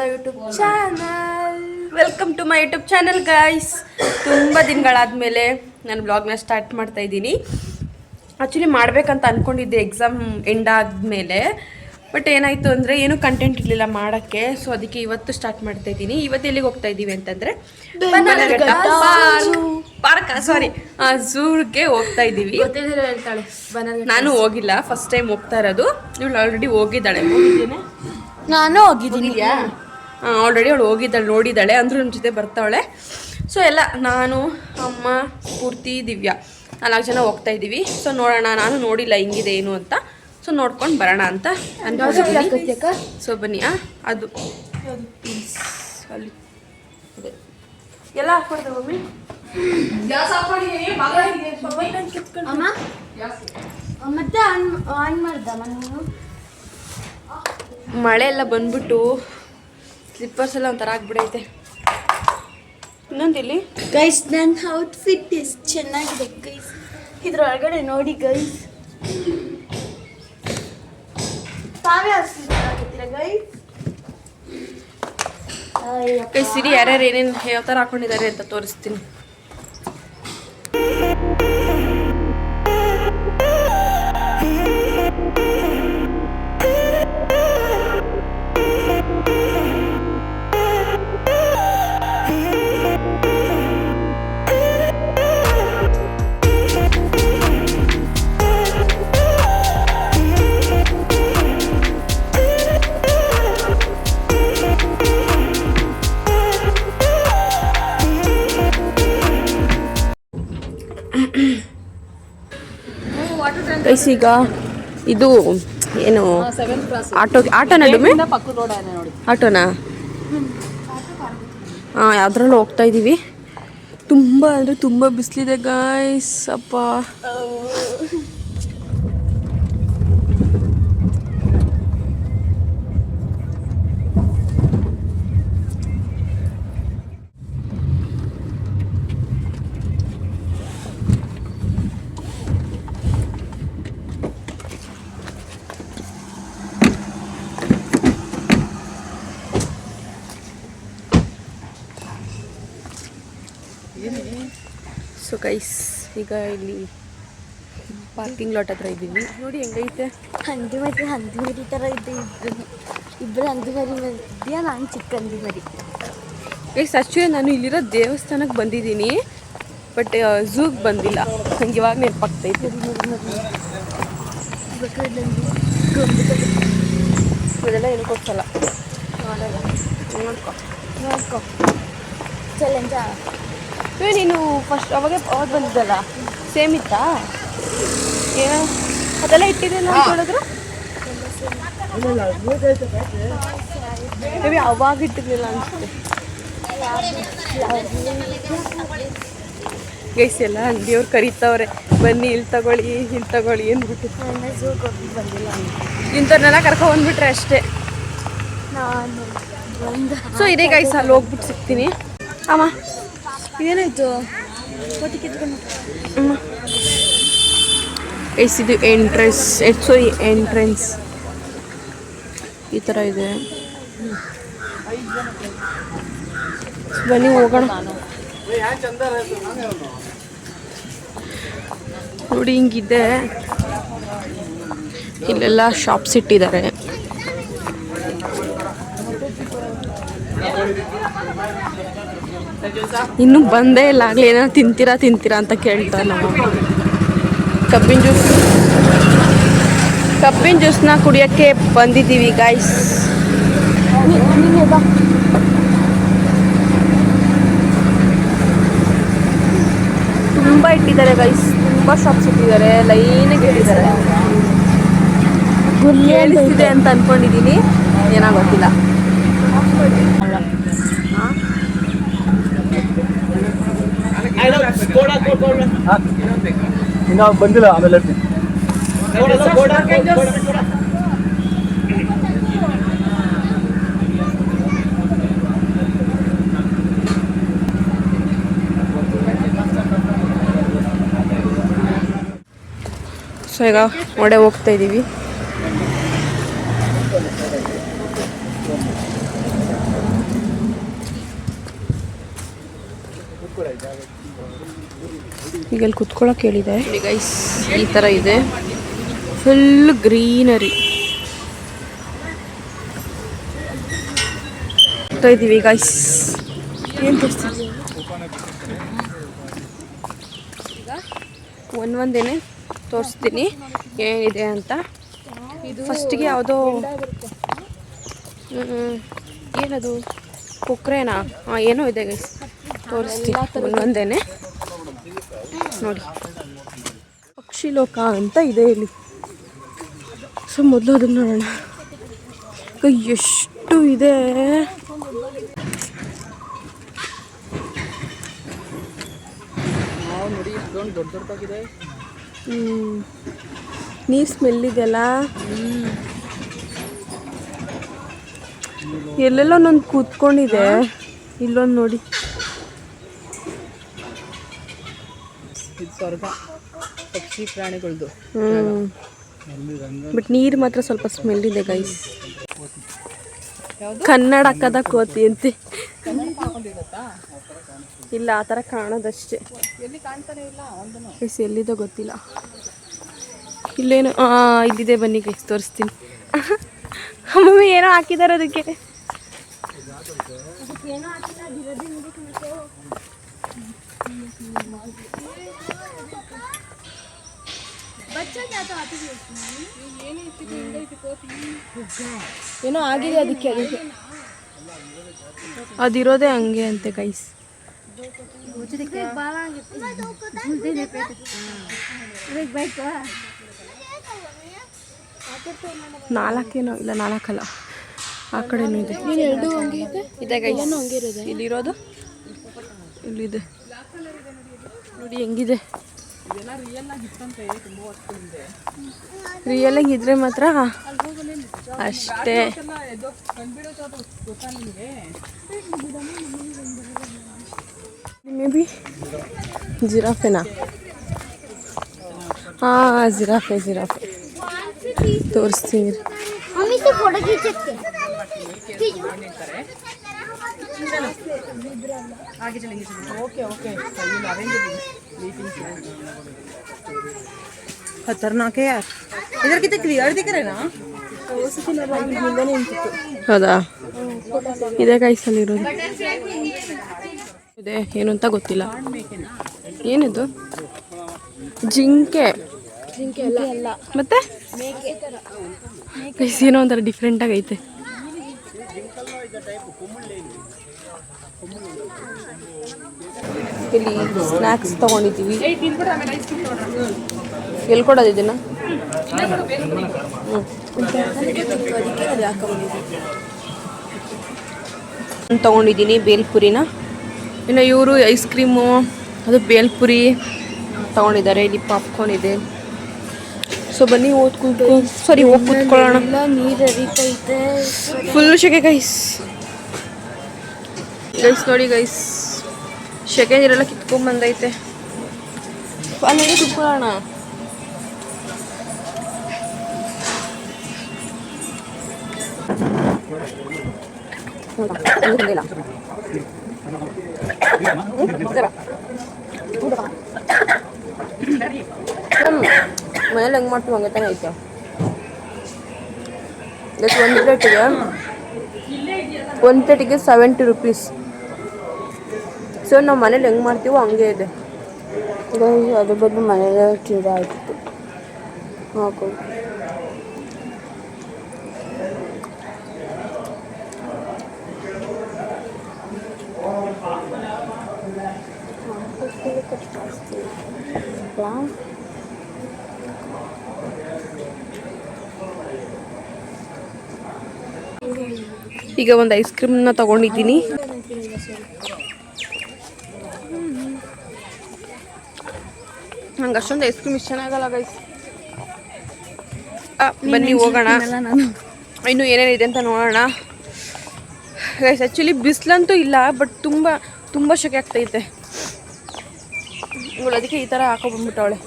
YouTube channel. Welcome to my YouTube channel guys. ತುಂಬ ದಿನಗಳಾದಮೇಲೆ ನಾನು ಬ್ಲಾಗ್ನ ಸ್ಟಾರ್ಟ್ ಮಾಡ್ತಾ ಇದ್ದೀನಿ. ಆ್ಯಕ್ಚುಲಿ ಮಾಡಬೇಕಂತ ಅಂದ್ಕೊಂಡಿದ್ದೆ ಎಕ್ಸಾಮ್ ಎಂಡ್ ಆದಮೇಲೆ, ಬಟ್ ಏನಾಯಿತು ಅಂದರೆ ಏನೂ ಕಂಟೆಂಟ್ ಇರಲಿಲ್ಲ ಮಾಡೋಕ್ಕೆ. ಸೊ ಅದಕ್ಕೆ ಇವತ್ತು ಸ್ಟಾರ್ಟ್ ಮಾಡ್ತಾ ಇದ್ದೀನಿ. ಇವತ್ತು ಎಲ್ಲಿಗೆ ಹೋಗ್ತಾ ಇದ್ದೀವಿ ಅಂತಂದರೆ ಝೂಗೆ ಹೋಗ್ತಾ ಇದ್ದೀವಿ. ನಾನು ಹೋಗಿಲ್ಲ, ಫಸ್ಟ್ ಟೈಮ್ ಹೋಗ್ತಾ ಇರೋದು. ಇವಳು ಆಲ್ರೆಡಿ ಹೋಗಿದ್ದಾಳೆ. ನಾನು ಹೋಗಿದ್ದೀನಿ. ಆಲ್ರೆಡಿ ಅವಳು ಹೋಗಿದ್ದಾಳೆ, ನೋಡಿದ್ದಾಳೆ, ಅಂದ್ರೂ ನಮ್ಮ ಜೊತೆ ಬರ್ತಾವಳೆ. ಸೊ ಎಲ್ಲ ನಾನು, ಅಮ್ಮ, ಸ್ಫೂರ್ತಿ, ದಿವ್ಯಾ 4 ಜನ ಹೋಗ್ತಾ ಇದ್ದೀವಿ. ಸೊ ನೋಡೋಣ, ನಾನು ನೋಡಿಲ್ಲ ಹಿಂಗಿದೆ ಏನು ಅಂತ. ಸೊ ನೋಡ್ಕೊಂಡು ಬರೋಣ ಅಂತ ಅನ್ಕೊಂಡಿದ್ದೀನಿ. ಸೊ ಬನ್ನಿ. ಅದು ಅಲ್ಲಿ ಎಲ್ಲ ಹಾಕ್ಕೊಡ್ತೇವೆ ಮಮ್ಮಿ. ಮತ್ತೆ ಆನ್ ಮಾಡ್ದ ನಾನು. ಮಳೆ ಎಲ್ಲ ಬಂದ್ಬಿಟ್ಟು ಸ್ಲಿಪ್ಪರ್ಸ್ ಎಲ್ಲ ಒಂಥರ ಆಗ್ಬಿಡೈತೆ. ಇನ್ನೊಂದಿಲ್ಲಿ ಗೈಸ್, ನನ್ನ ಔಟ್ಫಿಟ್ ಎಷ್ಟು ಚೆನ್ನಾಗಿದೆ ಗೈಸ್. ಇದ್ರೊಳಗಡೆ ನೋಡಿ ಗೈಸ್. ತಾವೇ ಹಾಕ್ತೀರಾ ಗೈಸ್? ಸಿರಿ ಯಾರ್ಯಾರು ಏನೇನು ಯಾವ ಥರ ಹಾಕೊಂಡಿದ್ದಾರೆ ಅಂತ ತೋರಿಸ್ತೀನಿ. ಈಗ ಇದು ಏನು ಆಟೋನಾ ಡುಮ್ಮಿ? ಆಟೋನಾ? ಹಾಂ, ಯಾವ್ದ್ರಲ್ಲೂ ಹೋಗ್ತಾ ಇದ್ದೀವಿ. ತುಂಬ ಅಂದರೆ ತುಂಬ ಬಿಸಿಲಿದೆ ಗಾಯ್ಸ್. ಅಪ್ಪ ಸೊ ಗೈಸ್, ಈಗ ಇಲ್ಲಿ ಪಾರ್ಕಿಂಗ್ ಲಾಟ್ ಹತ್ರ ಇದ್ದೀವಿ. ನೋಡಿ ಹೆಂಗೈತೆ. ಹಂದಿ ಥರ ಇದೆ. ಇಬ್ಬರು ಹಂದಿ ಮರಿ ಇದೆಯಾ? ನಾನು ಚಿಕ್ಕ ಹಂದಿ ಮರಿ. ಗೈಸ್, ಆ್ಯಕ್ಚುಲಿ ನಾನು ಇಲ್ಲಿರೋ ದೇವಸ್ಥಾನಕ್ಕೆ ಬಂದಿದ್ದೀನಿ, ಬಟ್ ಝೂಗೆ ಬಂದಿಲ್ಲ. ನಂಗೆ ಇವಾಗ ನೆನಪಾಗ್ತೈತೆ. ಇದೆಲ್ಲ ಏನು ಕೊಡ್ಸಲ್ಲ. ನೋಡ್ಕೊ ಚಲೆಂಜ. ನೀನು ಫಸ್ಟ್ ಅವತ್ತು ಬಂದಿದ್ದಲ್ಲ, ಸೇಮ್ ಇತ್ತಾ? ಏನೋ ಅದೆಲ್ಲ ಇಟ್ಟಿದ್ದೇನೆ ಅಂತ ಹೇಳಿದ್ರು. ಮೇಬಿ ಅವಾಗ ಇಟ್ಟಿರಲಿಲ್ಲ ಅನಿಸುತ್ತೆ. ಗೈಸ್, ಎಲ್ಲ ಅಂಗಡಿಯವ್ರು ಕರೀತಾವ್ರೆ, ಬನ್ನಿ ಇಲ್ಲಿ ತಗೊಳ್ಳಿ ಅಂದ್ಬಿಟ್ಟು. ಇಂಥವ್ರನ್ನೆಲ್ಲ ಕರ್ಕೊಂಡ್ಬಂದ್ಬಿಟ್ರೆ ಅಷ್ಟೇ. ಸೊ ಇದೇ ಗೈಸ್, ಅಲ್ಲಿ ಹೋಗ್ಬಿಟ್ಟು ಸಿಗ್ತೀನಿ. ಅಮ್ಮ, ಇದೇನಾಯ್ತು? ಇದು ಎಂಟ್ರೆನ್ಸ್ ಈ ಥರ ಇದೆ. ಬನ್ನಿ ಹೋಗೋಣ. ನೋಡಿ ಹಿಂಗಿದೆ. ಇಲ್ಲೆಲ್ಲ ಶಾಪ್ಸ್ ಇಟ್ಟಿದ್ದಾರೆ. ಇನ್ನೂ ಬಂದೇ ಇಲ್ಲ. ಆಗಲಿ ಏನೋ ತಿಂತೀರಾ ಅಂತ ಕೇಳ್ತಾರೆ. ನಾವು ಕಬ್ಬಿನ ಜ್ಯೂಸ್ನ ಕುಡಿಯೋಕ್ಕೆ ಬಂದಿದ್ದೀವಿ ಗಾಯ್ಸ್. ತುಂಬ ಇಟ್ಟಿದ್ದಾರೆ ಗೈಸ್, ತುಂಬ ಶಾಪ್ಸ್ ಇಟ್ಟಿದ್ದಾರೆ, ಲೈನಾಗಿ ಇಟ್ಟಿದ್ದಾರೆ. ಕೇಳಿಸ್ತಿದೆ ಅಂತ ಅಂದ್ಕೊಂಡಿದ್ದೀನಿ, ಏನಾಗೋತ್ತಿಲ್ಲ. ಇನ್ನು ಬಂದಿಲ್ಲ, ಆಮೇಲೆ ಸೊ ಈಗ ಒಡೆ ಹೋಗ್ತಾ ಇದ್ದೀವಿ. ಈಗ ಅಲ್ಲಿ ಕುತ್ಕೊಳ್ಳೋಕೆ ಹೇಳಿದೆ ಗೈಸ್. ಈ ಥರ ಇದೆ, ಫುಲ್ ಗ್ರೀನರಿ ಇದ್ದೀವಿ ಗೈಸ್. ಏನು ತೋರಿಸ್ತೀವಿ ಈಗ ಒಂದೇನೆ ತೋರಿಸ್ತೀನಿ ಏನಿದೆ ಅಂತ. ಫಸ್ಟಿಗೆ ಯಾವುದೋ ಏನದು ಕುಕ್ರೇನಾ, ಹಾಂ ಏನೋ ಇದೆ ಗೈಸ್, ತೋರಿಸ್ತೀನಿ ಒಂದೇನೆ ನೋಡಿ. ಪಕ್ಷಿ ಲೋಕ ಅಂತ ಇದೆ ಇಲ್ಲಿ. ಸೊ ಮೊದಲು ಅದನ್ನು ನೋಡೋಣ. ಎಷ್ಟು ಇದೆ, ನೀರು ಸ್ಮೆಲ್ ಇದೆಯಲ್ಲ. ಎಲ್ಲೆಲ್ಲ ಒಂದೊಂದು ಕೂತ್ಕೊಂಡಿದೆ. ಇಲ್ಲೊಂದು ನೋಡಿ, ಸ್ವರ್ಗ ಪಕ್ಷಿ ಪ್ರಾಣಿಗಳದ್ದು. ಬಟ್ ನೀರು ಮಾತ್ರ ಸ್ವಲ್ಪ ಸ್ಮೆಲ್ ಇದೆ ಗೈಸ್. ಕನ್ನಡಕದ ಕೋತಿ ಅಂತೆ. ಇಲ್ಲ, ಆ ಥರ ಕಾಣೋದಷ್ಟೇ. ಗೈಸ್ ಎಲ್ಲಿದೆ ಗೊತ್ತಿಲ್ಲ. ಇಲ್ಲೇನು ಇಲ್ಲಿದೆ, ಬನ್ನಿ ಗೈಸ್ ತೋರಿಸ್ತೀನಿ. ಮಮ್ಮಿ ಏನೋ ಹಾಕಿದ್ದಾರೆ ಅದಕ್ಕೆ. ಏನೋ ಆಗಿದೆ ಅದಕ್ಕೆ. ಅದಿರೋದೇ ಹಂಗೆ ಅಂತೆ ಗೈಸ್. ನಾಲ್ಕೇನೋ ಇಲ್ಲ, ನಾಲ್ಕಲ್ಲ, ಆ ಕಡೆನೂ ಇದೆ. ಇದೆ ಗೈಸ್, ಇಲ್ಲಿರೋದು ಇಲ್ಲಿದೆ ನೋಡಿ ಹೆಂಗಿದೆ. ರಿಯಲ್ ಆಗಿ ಇದ್ರೆ ಮಾತ್ರ ಅಷ್ಟೇ. ಮೇ ಬಿ ಜಿರಾಫೆನಾ? ಹಾಂ, ಜಿರಾಫೆ ತೋರಿಸ್ತೀನಿ. खतरनाक है यार, इधर कितने क्लियर दिख रहे ना. ಹೌದಾ? ಇದೆ ಕೈಸಲ್ಲಿರೋದು. ಇದೆ ಏನು ಅಂತ ಗೊತ್ತಿಲ್ಲ. ಏನಿದು? ಜಿಂಕೆ ಅಲ್ಲ, ಮತ್ತೆ ಏನೋ ಒಂಥರ ಡಿಫ್ರೆಂಟ್ ಆಗೈತೆ. ಇಲ್ಲಿ ಸ್ನ್ಯಾಕ್ಸ್ ತೊಗೊಂಡಿದ್ದೀವಿ. ಎಲ್ಲಿ ಕೊಡೋದು ಇದನ್ನು? ತೊಗೊಂಡಿದ್ದೀನಿ ಬೇಲ್ಪುರಿನ. ಇನ್ನು ಇವರು ಐಸ್ ಕ್ರೀಮು, ಅದು ಬೇಲ್ಪುರಿ ತೊಗೊಂಡಿದ್ದಾರೆ. ಇಲ್ಲಿ ಪಾಪ್ಕಾರ್ನ್ ಇದೆ. ಸೊ ಬನ್ನಿ ಹೋಗಿ ಕೂತ್ಕೊಳ್ಳೋಣ. ನೀರು ಹರಿತೈತೆ, ಫುಲ್ ಶೆಕೆ ಗೈಸ್ ನೋಡಿ ಗೈಸ್, ಶೆಕೆ ನೀರೆಲ್ಲ ಕಿತ್ಕೊಂಡ್ಬಂದೈತೆ. ಅಲ್ಲಿ ಕೂತ್ಕೊಳ್ಳೋಣ. ಮನೇಲಿ ಹೆಂಗೆ ಮಾಡ್ತೀವಿ ಹಂಗೆ ತಾನೇ ಐತೆ. ಒಂದು ಪ್ಲೇಟಿಗೆ 70 rupees. ಸೊ ನಾವು ಮನೇಲಿ ಹೆಂಗೆ ಮಾಡ್ತೀವೋ ಹಂಗೆ ಇದೆ. ಅದ್ರ ಬದಲು ಮನೆಯಲ್ಲೇ ಚೂಡ ಆಗ್ತಿತ್ತು ಹಾಕೋ. ಈಗ ಒಂದು ಐಸ್ ಕ್ರೀಮ್ನ ತಗೊಂಡಿದ್ದೀನಿ. ನಂಗೆ ಅಷ್ಟೊಂದು ಐಸ್ ಕ್ರೀಮ್ ಇಷ್ಟ ಆಗಲ್ಲ ಗೈಸ್. ಬನ್ನಿ ಹೋಗೋಣ, ಇನ್ನು ಏನೇನಿದೆ ಅಂತ ನೋಡೋಣ ಗೈಸ್. ಆ್ಯಕ್ಚುಲಿ ಬಿಸಿಲಂತೂ ಇಲ್ಲ, ಬಟ್ ತುಂಬ ಶೆಕೆ ಆಗ್ತೈತೆ. ಇವಳು ಅದಕ್ಕೆ ಈ ಥರ ಹಾಕೊಬಂದ್ಬಿಟ್ಟವಳೆ.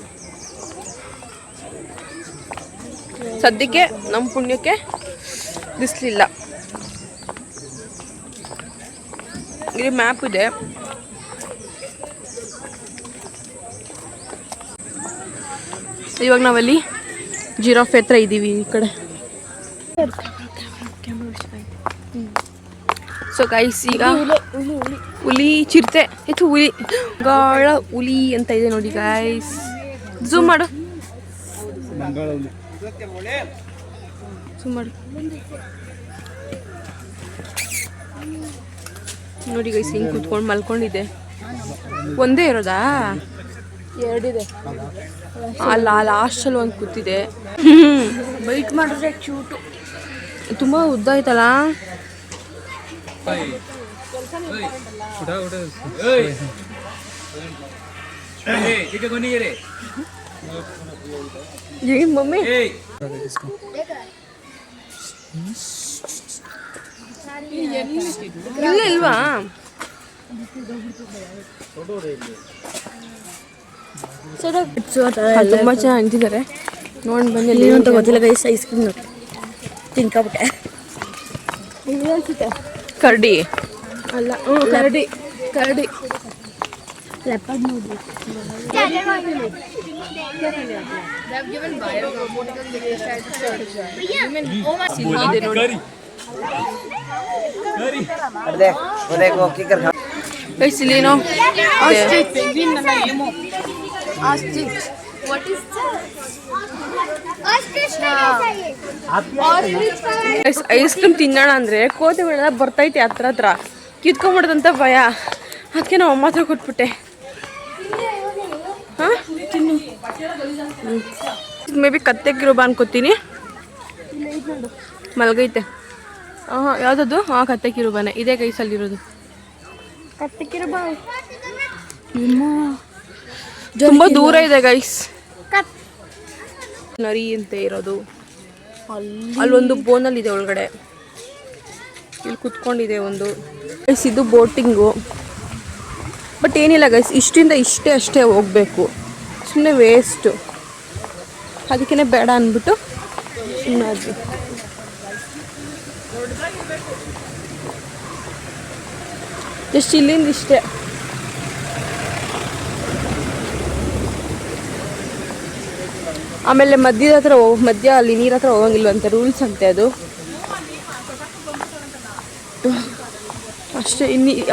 ಸದ್ಯಕ್ಕೆ ನಮ್ಮ ಪುಣ್ಯಕ್ಕೆ ಬಿಸಿಲಿಲ್ಲ. ಇಲ್ಲಿ ಮ್ಯಾಪ್ ಇದೆ, ಇವಾಗ ನಾವಲ್ಲಿ ಜಿರಾಫೆ ಹತ್ರ ಇದ್ದೀವಿ ಈ ಕಡೆ. ಸೊ ಗೈಸ್ ಈಗ ಹುಲಿ ಚಿರತೆ ಇದು ಹುಲಿ ಗಾಳ ಹುಲಿ ಅಂತ ಇದೆ ನೋಡಿ ಗೈಸ್. ಝೂಮ್ ಮಾಡು, ಝೂಮ್ ಮಾಡು ನೋಡಿ ಗೈಸ್ ಹಿಂಗೆ ಕೂತ್ಕೊಂಡು ಮಲ್ಕೊಂಡಿದೆ. ಒಂದೇ ಇರೋದಾ? ಎರಡಿದೆ. ಅಲ್ಲ ಲಾಸ್ಟಲ್ಲಿ ಒಂದು ಕೂತಿದೆ. ಬೈಟ್ ಮಾಡಿದ್ರೆ ಕ್ಯೂಟು. ತುಂಬ ಉದ್ದ ಆಯ್ತಲ್ಲ. ಏನು ಮಮ್ಮಿ ಇಲ್ಲ ಇಲ್ವಾ? ತುಂಬ ಚೆನ್ನಾಗಿ ಅಂತಿದ್ದಾರೆ ನೋಡಿ ಬನ್ನಿ. ಏನಂತ ಗೊತ್ತಿಲ್ಲ ಗೈಸ್, ಐಸ್ ಕ್ರೀಮ್ ನೋಡಿ ತಿನ್ಕೊಬಿಟ್ಟೆ. ಕರಡಿ ಅಲ್ಲ, ಕರಡಿ ಕರಡಿ ಲೆಪರ್ಡ್ ನೋಡಿ. ಇದೆ ನೋಡಿ ಗೈಸ್. ಇಲ್ಲೇನೋ ಐಸ್ ಕ್ರೀಮ್ ತಿನ್ನೋಣ ಅಂದ್ರೆ ಕೋತಿಗಳೆಲ್ಲ ಬರ್ತೈತೆ ಹತ್ರ ಹತ್ರ ಕಿತ್ಕೊಂಡ್ಬಿಡ್ದಂತ ಭಯ. ಅದಕ್ಕೆ ನಾವು ಅಮ್ಮ ಹತ್ರ ಕೊಟ್ಬಿಟ್ಟೆ. ಹಾಂ ಮೇ ಬಿ ಕತ್ತೆ ಕಿರುಬ ಅನ್ಕೋತೀನಿ. ಮಲ್ಗೈತೆ. ಹಾಂ ಯಾವುದದು? ಹಾಂ ಕತ್ತೆ ಕಿರುಬನೇ ಇದೇ ಗೈಸಲ್ಲಿರೋದು. ತುಂಬ ದೂರ ಇದೆ ಗೈಸ್. ನರಿ ಅಂತ ಇರೋದು ಅಲ್ಲೊಂದು ಬೋನಲ್ಲಿ ಇದೆ ಒಳಗಡೆ. ಇಲ್ಲಿ ಕುತ್ಕೊಂಡಿದೆ ಒಂದು ಗೈಸ್. ಇದು ಬೋಟಿಂಗು. ಬಟ್ ಏನಿಲ್ಲ ಗೈಸ್, ಇಷ್ಟಿಂದ ಅಷ್ಟೇ ಹೋಗಬೇಕು. ಸುಮ್ಮನೆ ವೇಸ್ಟು. ಅದಕ್ಕೇ ಬೇಡ ಅಂದ್ಬಿಟ್ಟು ಸುಮ್ಮನೆ ಆದ್ವಿ. ಜಸ್ಟ್ ಇಲ್ಲಿಂದ ಇಷ್ಟೇ. ಆಮೇಲೆ ಮಧ್ಯದ ಹತ್ರ ಮಧ್ಯ ಅಲ್ಲಿ ನೀರ ಹತ್ರ ಹೋಗಂಗಿಲ್ವಂತೆ, ರೂಲ್ಸ್ ಅಂತೆ ಅದು ಅಷ್ಟೇ.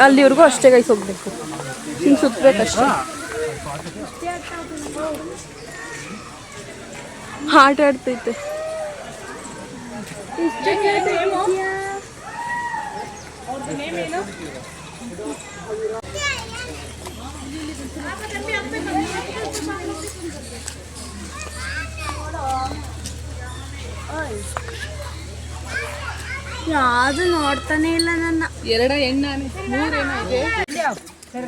ಅಲ್ಲಿವರೆಗೂ ಅಷ್ಟೇ ಗೈಸ್ ಹೋಗ್ಬೇಕು. ಹಿಂಗೆ ಸುತ್ತಬೇಕಷ್ಟೇ. ಆಟ ಆಡ್ತೈತೆ. ಯಾವುದು ನೋಡ್ತಾನೆ ಇಲ್ಲ ನನ್ನ. 2 ಹೆಣ್ಣಾನೆ 3 ಏನೋ ಇದೆ.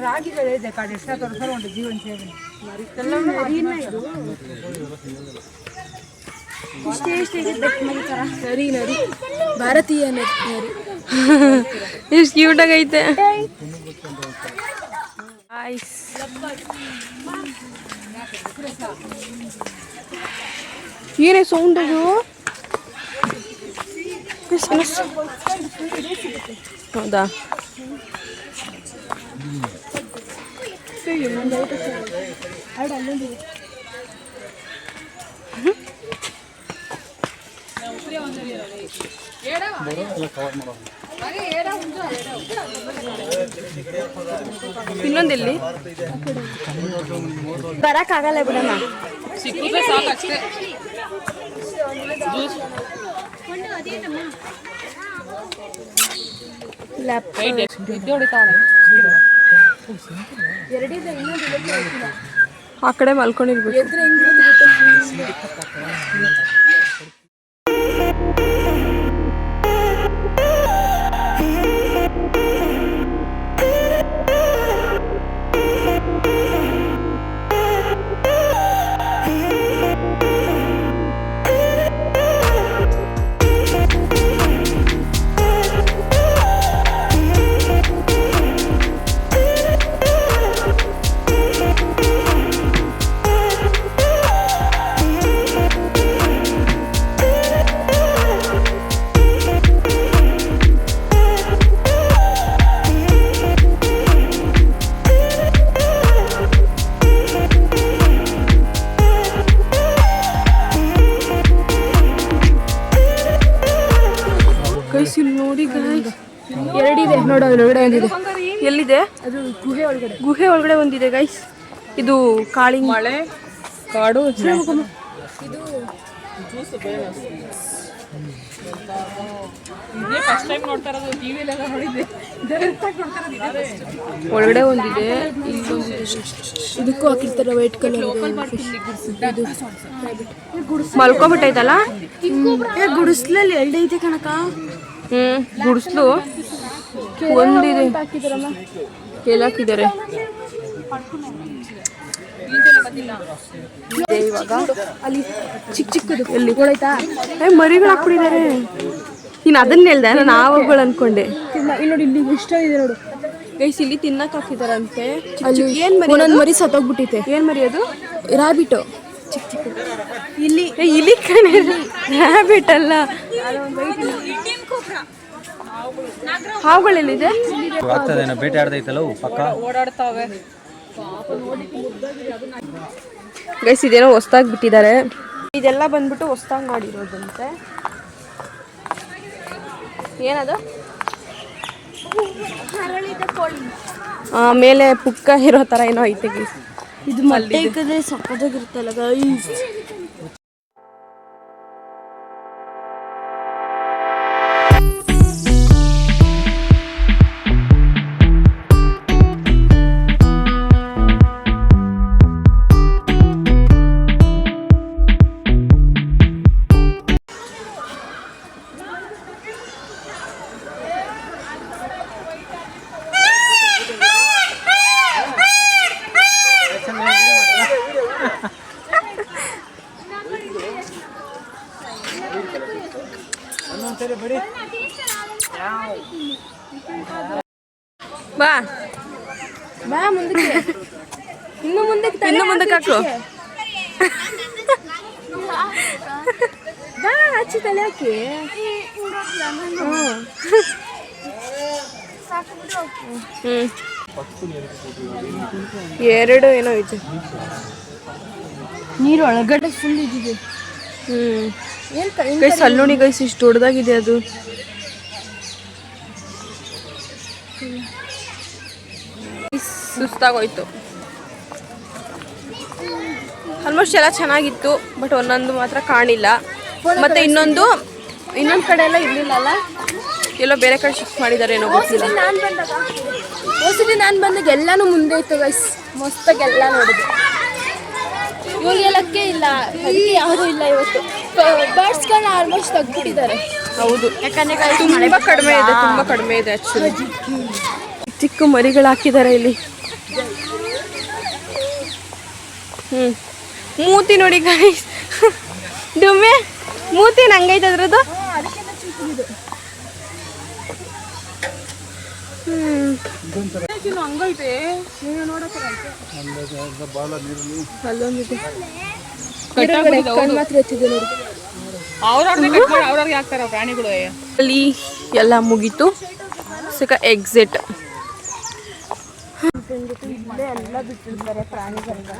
ರಾಗಿಗಳಿದೆ ಕಾಡು ಎಷ್ಟ ತೋರಿಸೋ ಒಂದು ಜೀವನ ಸೇವೆ ನರಿ ನರಿ ಭಾರತೀಯ ನರಿ. ಎಷ್ಟು ಕ್ಯೂಟಾಗೈತೆ. ಏನೇ ಸೌಂಡ್ ಅದು? ಹೌದಾ? ಇನ್ನೊಂದೆಲ್ಲಿ ಬರಕ್ಕಾಗಲ್ಲ ಬಿಡಮ್ಮ. ಸಿಕ್ಕಿದ್ರೆ ಸಾಕು ಅಷ್ಟೇ. ಆ ಕಡೆ ಮಲ್ಕೊಂಡಿರ್ಬೇಕು. ನೋಡಿ guys. ಎರಡಿದೆ ನೋಡು ಒಳಗಡೆ ಒಂದಿದೆ. ಎಲ್ಲಿದೆ? ಅದು ಗುಹೆ ಒಳಗಡೆ. ಗುಹೆ ಒಳಗಡೆ ಒಂದಿದೆ ಗೈಸ್. ಇದು ಕಾಳಿಂಗ್ ಮಳೆ ಕಾಡು. ಒಳಗಡೆ ಒಂದಿದೆ, ಇದಕ್ಕೂ ಹಾಕಿರ್ತಾರೆ ವೈಟ್ ಕಲರ್. ಮಲ್ಕೊಂಬಿಟ್ಟೈತಲ್ಲ. ಗುಡಿಸ್ಲಲ್ಲಿ ಎರಡೈತೆ ಕಣಕ. ಗುಡಿಸ್ಲು ಒಂದಿದೆ. ಎಲ್ಲಾಕಿದ್ದಾರೆ ಇವಾಗ. ಅಲ್ಲಿ ಚಿಕ್ಕ ಚಿಕ್ಕದು ಎಲ್ಲಿ ಮರಿಗಳು ಹಾಕ್ಬಿಟ್ಟಿದ್ದಾರೆ. ನೀನು ಅದನ್ನ ಹೇಳ್ದೆ, ನಾನು ಆವುಗಳು ಅನ್ಕೊಂಡೆ. ಇಲ್ಲಿ ನೋಡಿ, ಇಲ್ಲಿ ಇಷ್ಟ ಇದೆ ನೋಡು ಗೈಸ್. ಇಲ್ಲಿ ತಿನ್ನಕ್ ಹಾಕಿದಾರಂತೆ. ಅಲ್ಲಿ ಏನ್ ಮರಿ? ಒಂದೊಂದು ಮರಿ ಸತ್ತೋಗ್ಬಿಟ್ಟೈತೆ. ಏನ್ ಮರಿ ಅದು? ರಾಬಿಟು ಚಿಕ್ಕ ಚಿಕ್ಕ. ಇಲ್ಲಿ ಇಲಿ ಕಣೆ, ರ್ಯಾಬಿಟ್ ಅಲ್ಲ. ಹಾವುಗಳೆಲ್ಲಿದೆ? ಆಗ್ತದೇನೋ ಬೇಟೆ ಆಡ್ದೈತಲ್ಲ ಪಕ್ಕ ಓಡಾಡ್ತಾವೆ ಗೈಸ್. ಇದೇನೋ ಹೊಸ್ದಾಗಿ ಬಿಟ್ಟಿದ್ದಾರೆ. ಇದೆಲ್ಲ ಬಂದ್ಬಿಟ್ಟು ಹೊಸ್ದಾಗಿ ಮಾಡಿರೋದಂತೆ. ಏನದು? ಮೇಲೆ ಪುಕ್ಕ ಇರೋ ಥರ ಏನೋ ಐತೆ ಗೈಸ್. ಇದು ಮೊಟ್ಟೆ ಇಕ್ಕದ್ರೆ ಸಕ್ಕತ್ತಾಗಿರುತ್ತಲ್ಲ ಗೈಸ್. ಬಾ ಬಾ ಮುಂದಕ್ಕೆ. ಇನ್ನು ಮುಂದಕ್ಕೆ ಹಾಕು. ಬಾ ಹಚ್ಚಿ ತಲೆ ಹಾಕಿ. ಎರಡು ಏನೋ ಇದೆ. ನೀರು ಒಳಗಡೆ ಫುಲ್ ಇದಿದೆ. ಗೈಸ್ ಅಲ್ಲಿ ನೋಡಿ ಗೈಸ್, ಇಷ್ಟು ದೊಡ್ಡದಾಗಿದೆ ಅದು. ಸುಸ್ತಾಗೋಯ್ತು. ಆಲ್ಮೋಸ್ಟ್ ಎಲ್ಲ ಚೆನ್ನಾಗಿತ್ತು, ಬಟ್ ಒಂದೊಂದು ಮಾತ್ರ ಕಾಣಿಲ್ಲ. ಮತ್ತೆ ಇನ್ನೊಂದು ಕಡೆ ಎಲ್ಲ ಇರ್ಲಿಲ್ಲ ಅಲ್ಲ, ಎಲ್ಲೋ ಬೇರೆ ಕಡೆ ಶಿಫ್ಟ್ ಮಾಡಿದ್ದಾರೆ ಏನೋ ಗೊತ್ತಿಲ್ಲ. ನಾನು ಬಂದಾಗ ಎಲ್ಲಾನು ಮುಂದೆ ಇತ್ತು ಗೈಸ್. ಮಸ್ತಾಗಿ ಎಲ್ಲ ನೋಡಿದೆ. ಇವಾಗ ಹೇಳಕ್ಕೆ ಇಲ್ಲ, ಅದಕ್ಕೆ ಯಾವುದೂ ಇಲ್ಲ ಇವತ್ತು. ಬರ್ಡ್ಸ್ಗಳನ್ನ ಆಲ್ಮೋಸ್ಟ್ ತೆಗ್ದುಬಿಟ್ಟಿದ್ದಾರೆ. ಹೌದು, ಯಾಕಂದ್ರೆ ತುಂಬ ಕಡಿಮೆ ಇದೆ ಆ್ಯಕ್ಚುಲಿ. ಚಿಕ್ಕ ಮರಿಗಳು ಹಾಕಿದ್ದಾರೆ ಇಲ್ಲಿ. ಮೂತಿ ನೋಡಿ ಗೈಸ್. ಡುಮ್ಮೆ ಮೂತಿ ನಂಗೈತೆ ಅದ್ರದ್ದು. ಹಂಗೈತೆ ಅಲ್ಲೊಂದಿದೆ. ಮಾತ್ರ ಎತ್ತಿದೆ ನೋಡಿ. ಅಲ್ಲಿ ಎಲ್ಲ ಮುಗೀತು. ಎಕ್ಸಿಟ್. ಇಲ್ಲೇ ಎಲ್ಲ ಬಿಟ್ಟಿರ್ತಾರೆ ಪ್ರಾಣಿಗಳನ್ನ.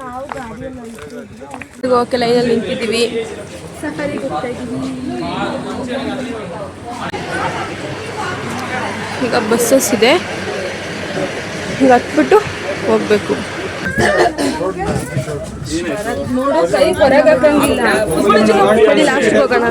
ನಾವು ಗಾಡಿಯಲ್ಲಿ ಹೋಗಕ್ಕೆ ಲೈನಲ್ಲಿ ನಿಂತಿದ್ದೀವಿ. ಸಫಾರಿಗೆ ಹೋಗ್ತಾ ಇದ್ದೀವಿ. ಈಗ ಬಸ್ಸಸ್ ಇದೆ, ಈಗ ಹತ್ಬಿಟ್ಟು ಹೋಗ್ಬೇಕು. ಲಾಸ್ಟ್ ಹೋಗೋಣ.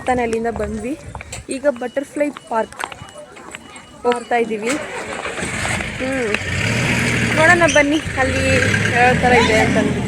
ತಾನೇ ಅಲ್ಲಿಂದ ಬಂದ್ವಿ. ಈಗ ಬಟರ್ಫ್ಲೈ ಪಾರ್ಕ್ ಹೋಗ್ತಾ ಇದ್ದೀವಿ. ನೋಡೋಣ ಬನ್ನಿ ಅಲ್ಲಿ ಯಾವ ಥರ ಇದೆ ಅಂತಂದು.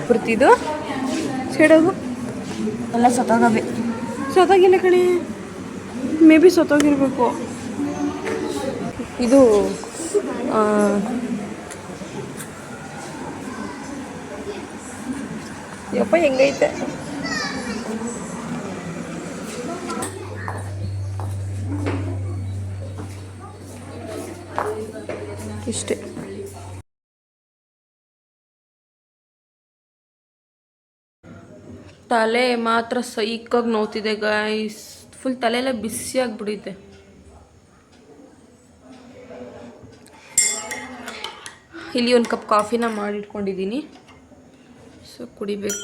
ಬರ್ತಿದ್ದು ಸೈಡೋಗು ಎಲ್ಲ ಸತ್ತೋಗವೆ. ಸತ್ತೋಗಿಲ್ಲ ಕಣೆ, ಮೇ ಬಿ ಸತ್ತೋಗಿರ್ಬೇಕು. ಇದು ಯಪ್ಪ ಹೆಂಗೈತೆ. ಇಷ್ಟೇ. ತಲೆ ಮಾತ್ರ ಸೈಕಾಗಿ ನೋವ್ತಿದೆ ಗೈಸ್. ಫುಲ್ ತಲೆಯೆಲ್ಲ ಬಿಸಿ ಆಗಿಬಿಡುತ್ತೆ. ಇಲ್ಲಿ ಒಂದು ಕಪ್ ಕಾಫಿನ ಮಾಡಿಟ್ಕೊಂಡಿದ್ದೀನಿ, ಸೊ ಕುಡಿಬೇಕು.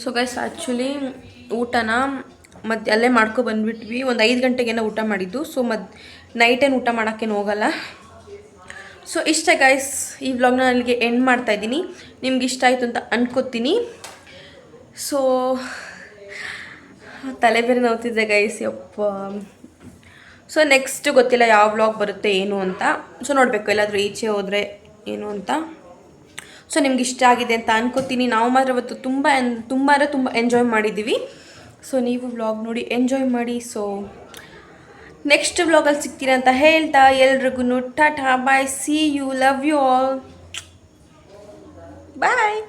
ಸೊ ಗೈಸ್ ಆ್ಯಕ್ಚುಲಿ ಊಟನ ಮತ್ತೆ ಅಲ್ಲೇ ಮಾಡ್ಕೊ ಬಂದುಬಿಟ್ವಿ. ಒಂದು 5 ಗಂಟೆಗೇನೋ ಊಟ ಮಾಡಿದ್ದು. ಸೊ ನೈಟೇನು ಊಟ ಮಾಡೋಕ್ಕೇನು ಹೋಗಲ್ಲ. ಸೊ ಇಷ್ಟೇ ಗೈಸ್, ಈ ವ್ಲಾಗ್ನ ಅಲ್ಲಿಗೆ ಎಂಡ್ ಮಾಡ್ತಾಯಿದ್ದೀನಿ. ನಿಮ್ಗೆ ಇಷ್ಟ ಆಯಿತು ಅಂತ ಅನ್ಕೋತೀನಿ. ಸೊ ತಲೆ ಬೇರೆ ನೋವ್ತಿದ್ದೆ ಗೈಸ್, ಯಪ್ಪ. ಸೊ ನೆಕ್ಸ್ಟ್ ಗೊತ್ತಿಲ್ಲ ಯಾವ ವ್ಲಾಗ್ ಬರುತ್ತೆ ಏನು ಅಂತ. ಸೊ ನೋಡಬೇಕು, ಎಲ್ಲಾದರೂ ಈಚೆ ಹೋದರೆ ಏನು ಅಂತ. ಸೊ ನಿಮ್ಗೆ ಇಷ್ಟ ಆಗಿದೆ ಅಂತ ಅನ್ಕೋತೀನಿ. ನಾವು ಮಾತ್ರ ಇವತ್ತು ತುಂಬ ಎಂಜಾಯ್ ಮಾಡಿದ್ದೀವಿ. ಸೊ ನೀವು ವ್ಲಾಗ್ ನೋಡಿ ಎಂಜಾಯ್ ಮಾಡಿ. ಸೊ ನೆಕ್ಸ್ಟ್ ವ್ಲಾಗಲ್ಲಿ ಸಿಗ್ತೀನಿ ಅಂತ ಹೇಳ್ತಾ ಎಲ್ರಿಗೂ tata bye, see you, love you all, bye.